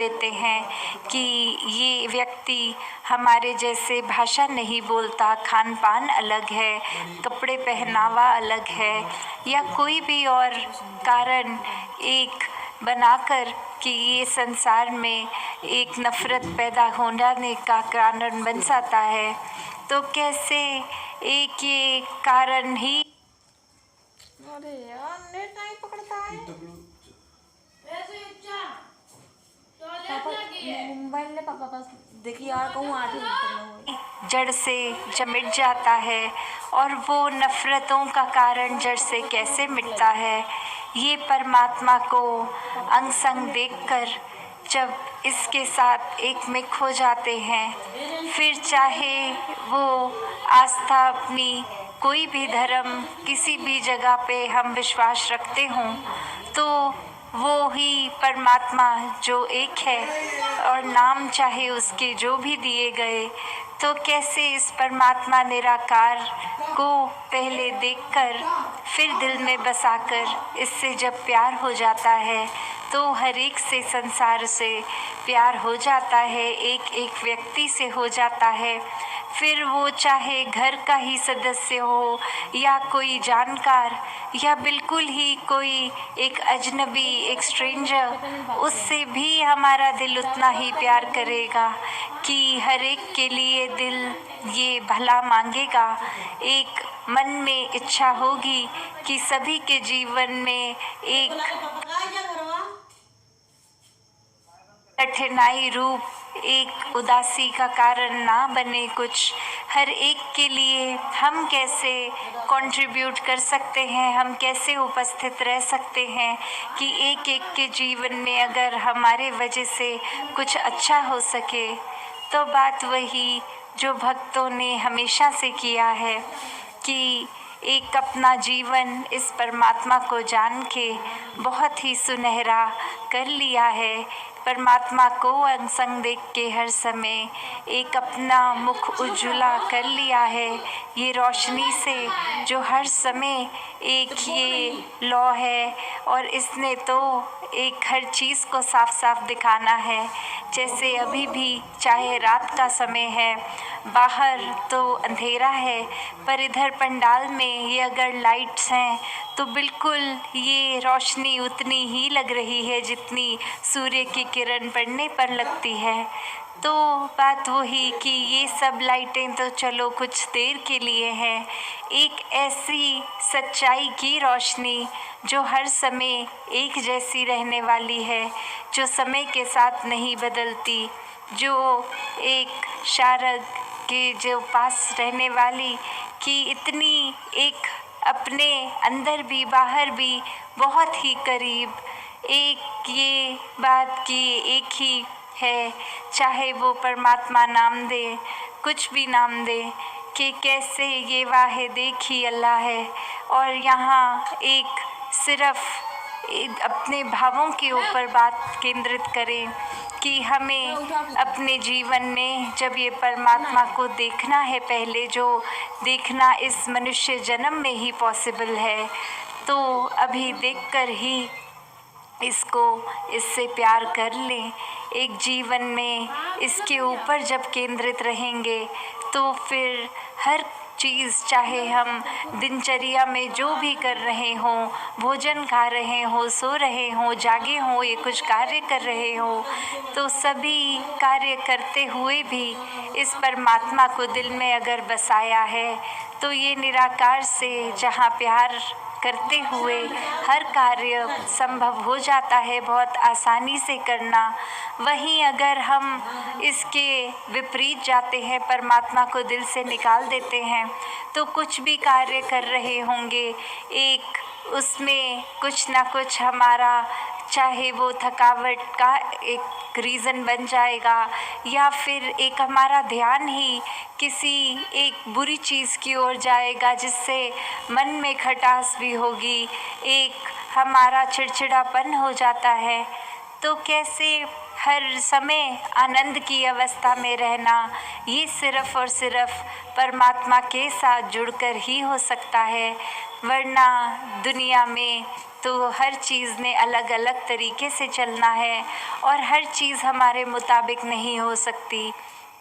देते हैं कि ये व्यक्ति हमारे जैसे भाषा नहीं बोलता, खान पान अलग है, कपड़े पहनावा अलग है, या कोई भी और कारण एक बनाकर कि ये संसार में एक नफ़रत पैदा होने का कारण बन जाता है। तो कैसे एक ये कारण ही अरे यार नेट नहीं पकड़ता है। पापा मोबाइल ले पापा पास देखिए यार कहूँ 8 मिनट तक ना हो। जड़ से चमिट जाता है और वो नफ़रतों का कारण जड़ से कैसे मिटता है, ये परमात्मा को अंग संग देखकर जब इसके साथ एक मिक हो जाते हैं, फिर चाहे वो आस्था अपनी कोई भी धर्म किसी भी जगह पे हम विश्वास रखते हों, तो वो ही परमात्मा जो एक है और नाम चाहे उसके जो भी दिए गए, तो कैसे इस परमात्मा निराकार को पहले देखकर फिर दिल में बसाकर इससे जब प्यार हो जाता है तो हर एक से संसार से प्यार हो जाता है, एक एक व्यक्ति से हो जाता है। फिर वो चाहे घर का ही सदस्य हो या कोई जानकार या बिल्कुल ही कोई एक अजनबी, एक स्ट्रेंजर, उससे भी हमारा दिल उतना ही प्यार करेगा कि हर एक के लिए दिल ये भला मांगेगा। एक मन में इच्छा होगी कि सभी के जीवन में एक कठिनाई रूप एक उदासी का कारण ना बने कुछ। हर एक के लिए हम कैसे कंट्रीब्यूट कर सकते हैं, हम कैसे उपस्थित रह सकते हैं कि एक एक के जीवन में अगर हमारे वजह से कुछ अच्छा हो सके, तो बात वही जो भक्तों ने हमेशा से किया है कि एक अपना जीवन इस परमात्मा को जान के बहुत ही सुनहरा कर लिया है। परमात्मा को अंग संग देख के हर समय एक अपना मुख उज्ज्वला कर लिया है, ये रोशनी से जो हर समय एक ये लौ है, और इसने तो एक हर चीज़ को साफ साफ दिखाना है। जैसे अभी भी चाहे रात का समय है, बाहर तो अंधेरा है, पर इधर पंडाल में ये अगर लाइट्स हैं तो बिल्कुल ये रोशनी उतनी ही लग रही है जितनी सूर्य की किरण पड़ने पर लगती है। तो बात वही कि ये सब लाइटें तो चलो कुछ देर के लिए हैं, एक ऐसी सच्चाई की रोशनी जो हर समय एक जैसी रहने वाली है, जो समय के साथ नहीं बदलती, जो एक शारद के जो पास रहने वाली कि इतनी एक अपने अंदर भी बाहर भी बहुत ही करीब एक ये बात की एक ही है, चाहे वो परमात्मा नाम दे, कुछ भी नाम दे, कि कैसे ये वाहिद एक ही अल्लाह है। और यहाँ एक सिर्फ़ अपने भावों के ऊपर बात केंद्रित करें कि हमें अपने जीवन में जब ये परमात्मा को देखना है, पहले जो देखना इस मनुष्य जन्म में ही पॉसिबल है, तो अभी देखकर ही इसको इससे प्यार कर लें। एक जीवन में इसके ऊपर जब केंद्रित रहेंगे तो फिर हर चीज़, चाहे हम दिनचर्या में जो भी कर रहे हों, भोजन खा रहे हों, सो रहे हों, जागे हों, ये कुछ कार्य कर रहे हों, तो सभी कार्य करते हुए भी इस परमात्मा को दिल में अगर बसाया है तो ये निराकार से जहाँ प्यार करते हुए हर कार्य संभव हो जाता है बहुत आसानी से करना। वहीं अगर हम इसके विपरीत जाते हैं, परमात्मा को दिल से निकाल देते हैं, तो कुछ भी कार्य कर रहे होंगे, एक उसमें कुछ ना कुछ हमारा, चाहे वो थकावट का एक रीज़न बन जाएगा या फिर एक हमारा ध्यान ही किसी एक बुरी चीज़ की ओर जाएगा जिससे मन में खटास भी होगी, एक हमारा चिड़चिड़ापन हो जाता है। तो कैसे हर समय आनंद की अवस्था में रहना, ये सिर्फ़ और सिर्फ़ परमात्मा के साथ जुड़कर ही हो सकता है। वरना दुनिया में तो हर चीज़ ने अलग अलग तरीके से चलना है और हर चीज़ हमारे मुताबिक नहीं हो सकती।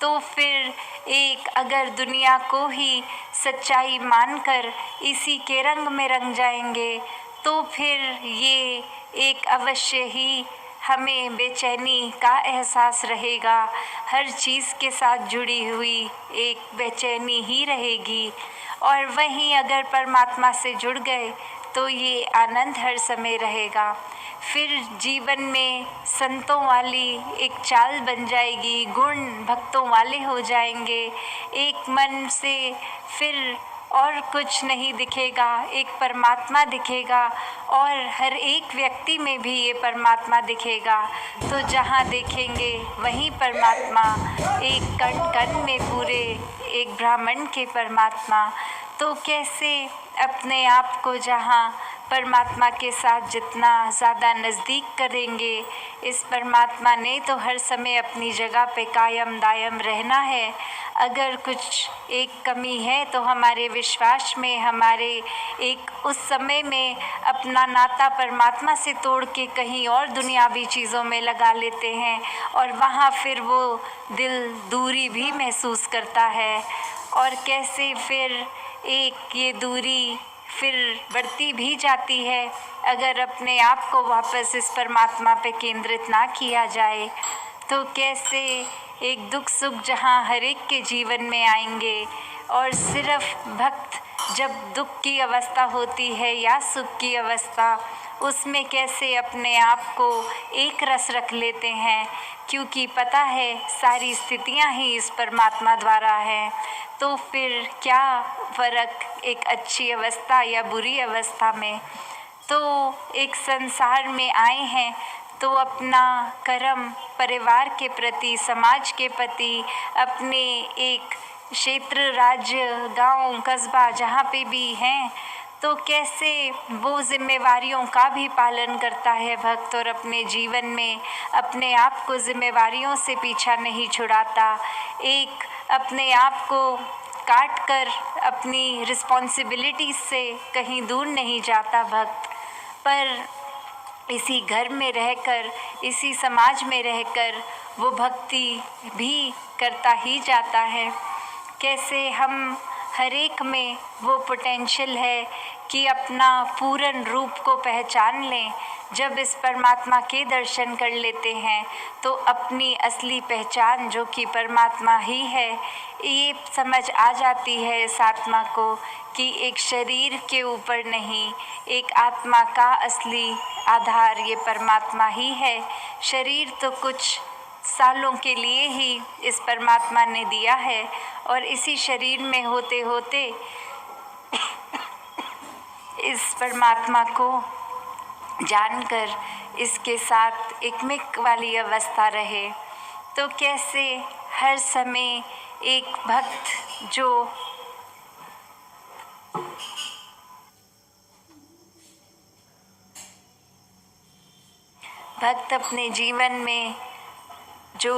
तो फिर एक अगर दुनिया को ही सच्चाई मानकर इसी के रंग में रंग जाएंगे तो फिर ये एक अवश्य ही हमें बेचैनी का एहसास रहेगा। हर चीज़ के साथ जुड़ी हुई एक बेचैनी ही रहेगी। और वहीं अगर परमात्मा से जुड़ गए तो ये आनंद हर समय रहेगा। फिर जीवन में संतों वाली एक चाल बन जाएगी, गुण भक्तों वाले हो जाएंगे। एक मन से फिर और कुछ नहीं दिखेगा, एक परमात्मा दिखेगा और हर एक व्यक्ति में भी ये परमात्मा दिखेगा। तो जहाँ देखेंगे वहीं परमात्मा, एक कण कण में पूरे एक ब्राह्मण के परमात्मा। तो कैसे अपने आप को जहाँ परमात्मा के साथ जितना ज़्यादा नज़दीक करेंगे, इस परमात्मा ने तो हर समय अपनी जगह पे कायम दायम रहना है। अगर कुछ एक कमी है तो हमारे विश्वास में, हमारे एक उस समय में अपना नाता परमात्मा से तोड़ के कहीं और दुनियावी चीज़ों में लगा लेते हैं और वहाँ फिर वो दिल दूरी भी महसूस करता है। और कैसे फिर एक ये दूरी फिर बढ़ती भी जाती है अगर अपने आप को वापस इस परमात्मा पे केंद्रित ना किया जाए। तो कैसे एक दुख सुख जहाँ हर एक के जीवन में आएंगे और सिर्फ भक्त जब दुख की अवस्था होती है या सुख की अवस्था, उसमें कैसे अपने आप को एक रस रख लेते हैं, क्योंकि पता है सारी स्थितियां ही इस परमात्मा द्वारा हैं। तो फिर क्या फ़र्क एक अच्छी अवस्था या बुरी अवस्था में। तो एक संसार में आए हैं तो अपना कर्म परिवार के प्रति, समाज के प्रति, अपने एक क्षेत्र, राज्य, गांव, कस्बा जहाँ पे भी हैं, तो कैसे वो जिम्मेवारियों का भी पालन करता है भक्त और अपने जीवन में अपने आप को जिम्मेवारियों से पीछा नहीं छुड़ाता। एक अपने आप को काट कर अपनी रिस्पॉन्सिबिलिटी से कहीं दूर नहीं जाता भक्त, पर इसी घर में रहकर, इसी समाज में रहकर वो भक्ति भी करता ही जाता है। कैसे हम हर एक में वो पोटेंशियल है कि अपना पूर्ण रूप को पहचान लें। जब इस परमात्मा के दर्शन कर लेते हैं तो अपनी असली पहचान जो कि परमात्मा ही है, ये समझ आ जाती है इस आत्मा को कि एक शरीर के ऊपर नहीं, एक आत्मा का असली आधार ये परमात्मा ही है। शरीर तो कुछ सालों के लिए ही इस परमात्मा ने दिया है और इसी शरीर में होते होते इस परमात्मा को जानकर इसके साथ एकमिक वाली अवस्था रहे। तो कैसे हर समय एक भक्त जो भक्त अपने जीवन में जो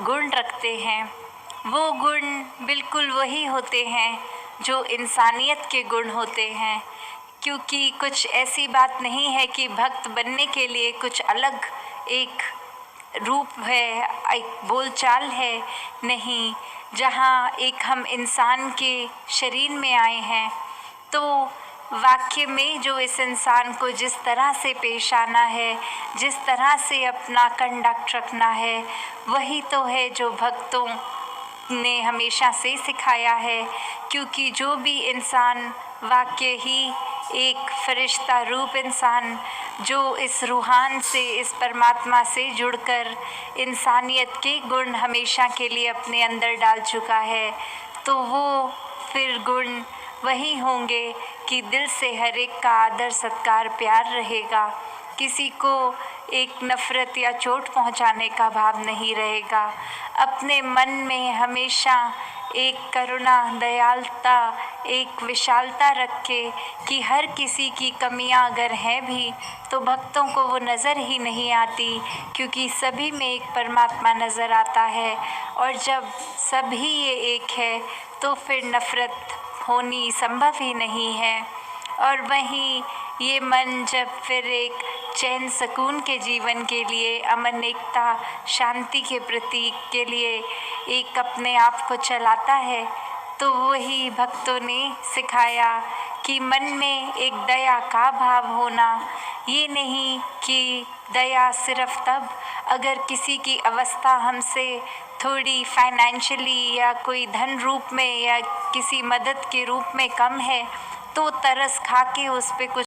गुण रखते हैं वो गुण बिल्कुल वही होते हैं जो इंसानियत के गुण होते हैं। क्योंकि कुछ ऐसी बात नहीं है कि भक्त बनने के लिए कुछ अलग एक रूप है, एक बोलचाल है, नहीं। जहाँ एक हम इंसान के शरीर में आए हैं तो वाक्य में जो इस इंसान को जिस तरह से पेश आना है, जिस तरह से अपना कंडक्ट रखना है, वही तो है जो भक्तों ने हमेशा से सिखाया है। क्योंकि जो भी इंसान वाक्य ही एक फरिश्ता रूप इंसान जो इस रूहान से, इस परमात्मा से जुड़कर इंसानियत के गुण हमेशा के लिए अपने अंदर डाल चुका है, तो वो फिर गुण वही होंगे कि दिल से हर एक का आदर सत्कार प्यार रहेगा। किसी को एक नफ़रत या चोट पहुंचाने का भाव नहीं रहेगा। अपने मन में हमेशा एक करुणा, दयालुता, एक विशालता रखे कि हर किसी की कमियां अगर हैं भी तो भक्तों को वो नज़र ही नहीं आती, क्योंकि सभी में एक परमात्मा नज़र आता है। और जब सभी ये एक है तो फिर नफ़रत होनी संभव ही नहीं है। और वहीं ये मन जब फिर एक चैन सुकून के जीवन के लिए, अमन, एकता, शांति के प्रतीक के लिए एक अपने आप को चलाता है, तो वही भक्तों ने सिखाया कि मन में एक दया का भाव होना। ये नहीं कि दया सिर्फ तब अगर किसी की अवस्था हमसे थोड़ी फाइनेंशियली या कोई धन रूप में या किसी मदद के रूप में कम है तो तरस खा के उस पे कुछ